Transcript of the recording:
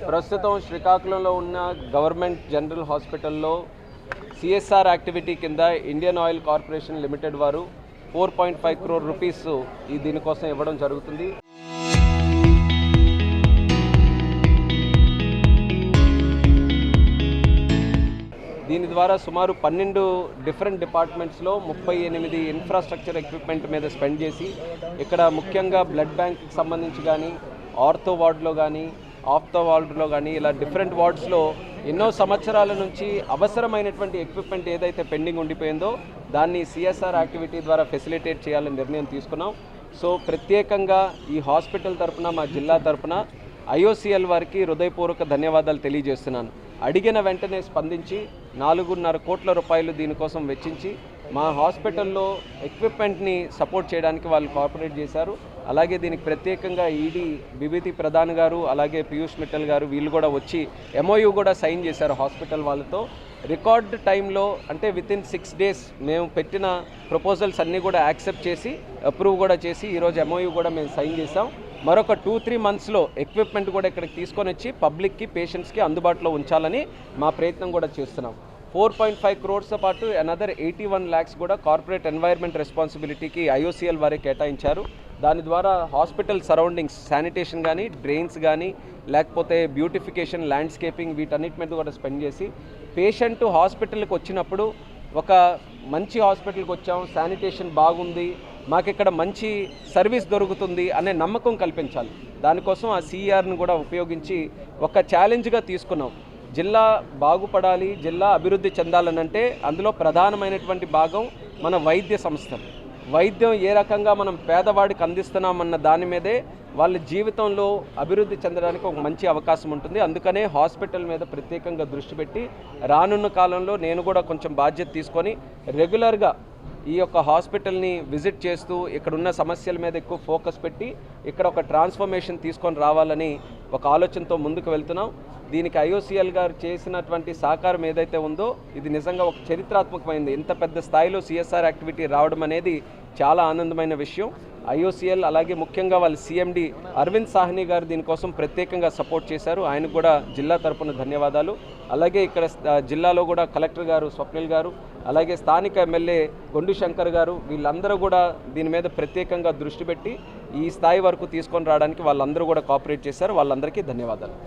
ప్రస్తుతం శ్రీకాకుళంలో ఉన్న గవర్నమెంట్ జనరల్ హాస్పిటల్లో సిఎస్ఆర్ యాక్టివిటీ కింద ఇండియన్ ఆయిల్ కార్పొరేషన్ లిమిటెడ్ వారు 4.5 crore రూపీస్ దీనికోసం ఇవ్వడం జరుగుతుంది. దీని ద్వారా సుమారు 12 డిఫరెంట్ డిపార్ట్మెంట్స్లో 38 ఇన్ఫ్రాస్ట్రక్చర్ ఎక్విప్మెంట్ మీద స్పెండ్ చేసి ఇక్కడ ముఖ్యంగా బ్లడ్ బ్యాంక్కి సంబంధించి కానీ ఆర్థో వార్డులో కానీ ఆఫ్తో వార్డులో కానీ ఇలా డిఫరెంట్ వార్డ్స్లో ఎన్నో సంవత్సరాల నుంచి అవసరమైనటువంటి ఎక్విప్మెంట్ ఏదైతే పెండింగ్ ఉండిపోయిందో దాన్ని సిఎస్ఆర్ యాక్టివిటీ ద్వారా ఫెసిలిటేట్ చేయాలని నిర్ణయం తీసుకున్నాం. సో ప్రత్యేకంగా ఈ హాస్పిటల్ తరఫున మా జిల్లా తరఫున ఐఓసిఎల్ వారికి హృదయపూర్వక ధన్యవాదాలు తెలియజేస్తున్నాను. అడిగిన వెంటనే స్పందించి 4.5 కోట్ల రూపాయలు దీనికోసం వెచ్చించి మా హాస్పిటల్లో ఎక్విప్మెంట్ని సపోర్ట్ చేయడానికి వాళ్ళు కోఆపరేట్ చేశారు. అలాగే దీనికి ప్రత్యేకంగా ఈడీ బిబితి ప్రధాన్ గారు అలాగే పీయూష్ మిట్టల్ గారు వీళ్ళు కూడా వచ్చి ఎంఓయూ కూడా సైన్ చేశారు హాస్పిటల్ వాళ్ళతో. రికార్డ్ టైంలో అంటే వితిన్ 6 days మేము పెట్టిన ప్రపోజల్స్ అన్నీ కూడా యాక్సెప్ట్ చేసి అప్రూవ్ కూడా చేసి ఈరోజు ఎంఓయూ కూడా మేము సైన్ చేసాం. మరొక 2-3 monthsలో ఎక్విప్మెంట్ కూడా ఇక్కడికి తీసుకొని వచ్చి పబ్లిక్కి పేషెంట్స్కి అందుబాటులో ఉంచాలని మా ప్రయత్నం కూడా చేస్తున్నాం. 4.5 crores పాటు అనదర్ 81 lakhs కూడా కార్పొరేట్ ఎన్వైర్న్మెంట్ రెస్పాన్సిబిలిటీకి ఐఓసిఎల్ వారే కేటాయించారు. దాని ద్వారా హాస్పిటల్ సరౌండింగ్స్ శానిటేషన్ కానీ డ్రైన్స్ కానీ లేకపోతే బ్యూటిఫికేషన్ ల్యాండ్స్కేపింగ్ వీటన్నిటి మీద కూడా స్పెండ్ చేసి పేషెంట్ హాస్పిటల్కి వచ్చినప్పుడు ఒక మంచి హాస్పిటల్కి వచ్చాం, శానిటేషన్ బాగుంది, మాకు ఇక్కడ మంచి సర్వీస్ దొరుకుతుంది అనే నమ్మకం కల్పించాలి. దానికోసం ఆ సిఆర్ను కూడా ఉపయోగించి ఒక ఛాలెంజ్గా తీసుకున్నాం. జిల్లా బాగుపడాలి, జిల్లా అభివృద్ధి చెందాలనంటే అందులో ప్రధానమైనటువంటి భాగం మన వైద్య సంస్థలు. వైద్యం ఏ రకంగా మనం పేదవాడికి అందిస్తున్నామన్న దాని మీదే వాళ్ళ జీవితంలో అభివృద్ధి చెందడానికి ఒక మంచి అవకాశం ఉంటుంది. అందుకనే హాస్పిటల్ మీద ప్రత్యేకంగా దృష్టి పెట్టి రానున్న కాలంలో నేను కూడా కొంచెం బాధ్యత తీసుకొని రెగ్యులర్గా ఈ యొక్క హాస్పిటల్ని విజిట్ చేస్తూ ఇక్కడున్న సమస్యల మీద ఎక్కువ ఫోకస్ పెట్టి ఇక్కడ ఒక ట్రాన్స్ఫర్మేషన్ తీసుకొని రావాలని ఒక ఆలోచనతో ముందుకు వెళ్తున్నాం. దీనికి ఐఓసిఎల్ గారు చేసినటువంటి సహకారం ఏదైతే ఉందో ఇది నిజంగా ఒక చరిత్రాత్మకమైంది. ఇంత పెద్ద స్థాయిలో సిఎస్ఆర్ యాక్టివిటీ రావడం అనేది చాలా ఆనందమైన విషయం. ఐఓసిఎల్ అలాగే ముఖ్యంగా వాళ్ళ సిఎండి అరవింద్ సాహ్ని గారు దీనికోసం ప్రత్యేకంగా సపోర్ట్ చేశారు. ఆయనకు కూడా జిల్లా తరపున ధన్యవాదాలు. అలాగే ఇక్కడ జిల్లాలో కూడా కలెక్టర్ గారు స్వప్నిల్ గారు అలాగే స్థానిక ఎమ్మెల్యే గొండు శంకర్ గారు వీళ్ళందరూ కూడా దీని మీద ప్రత్యేకంగా దృష్టి పెట్టి ఈ స్థాయి వరకు తీసుకొని రావడానికి వాళ్ళందరూ కూడా కోఆపరేట్ చేశారు. వాళ్ళందరికీ ధన్యవాదాలు.